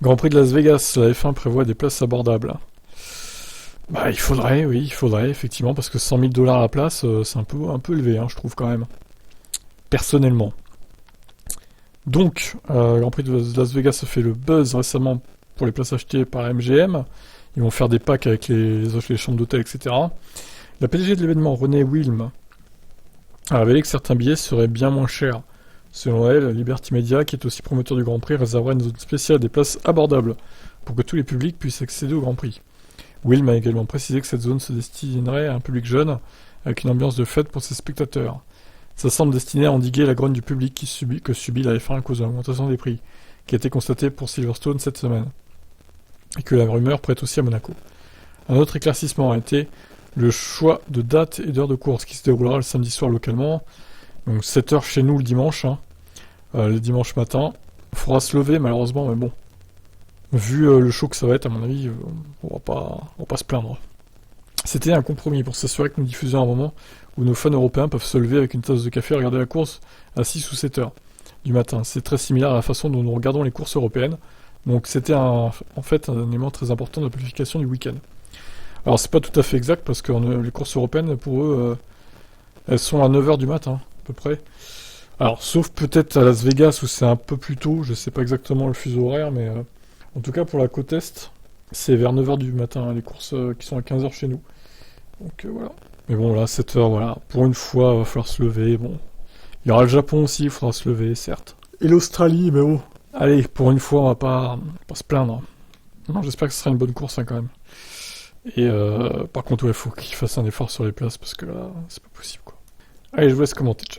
Grand Prix de Las Vegas, la F1 prévoit des places abordables. Bah il faudrait, oui, il faudrait, effectivement, parce que 100 000 $ la place, c'est un peu élevé, hein, je trouve quand même. Personnellement. Donc, Grand Prix de Las Vegas a fait le buzz récemment pour les places achetées par MGM. Ils vont faire des packs avec les chambres d'hôtel, etc. La PDG de l'événement, Renée Wilm, a révélé que certains billets seraient bien moins chers. Selon elle, Liberty Media, qui est aussi promoteur du Grand Prix, réservera une zone spéciale des places abordables pour que tous les publics puissent accéder au Grand Prix. Wilm a également précisé que cette zone se destinerait à un public jeune, avec une ambiance de fête pour ses spectateurs. Ça semble destiné à endiguer la grogne du public que subit la F1 à cause de l'augmentation des prix, qui a été constatée pour Silverstone cette semaine, et que la rumeur prête aussi à Monaco. Un autre éclaircissement a été le choix de date et d'heure de course, qui se déroulera le samedi soir localement, donc 7h chez nous le dimanche, le dimanche matin. Il faudra se lever malheureusement, mais bon. Vu le show que ça va être, à mon avis, on va pas se plaindre. C'était un compromis pour s'assurer que nous diffusions à un moment où nos fans européens peuvent se lever avec une tasse de café et regarder la course à 6 ou 7 heures du matin. C'est très similaire à la façon dont nous regardons les courses européennes. Donc c'était en fait un élément très important de la planification du week-end. Alors c'est pas tout à fait exact parce que les courses européennes, pour eux, elles sont à 9h du matin, à peu près. Alors sauf peut-être à Las Vegas où c'est un peu plus tôt, je sais pas exactement le fuseau horaire, mais en tout cas pour la côte Est, c'est vers 9h du matin, les courses qui sont à 15h chez nous. Donc voilà. Mais bon là, 7h, voilà. Pour une fois, il va falloir se lever, bon. Il y aura le Japon aussi, il faudra se lever, certes. Et l'Australie, mais bon. Allez, pour une fois, on va pas se plaindre. Non, j'espère que ce sera une bonne course quand même. Et par contre, il faut qu'il fasse un effort sur les places parce que là, c'est pas possible quoi. Allez, je vous laisse commenter, ciao.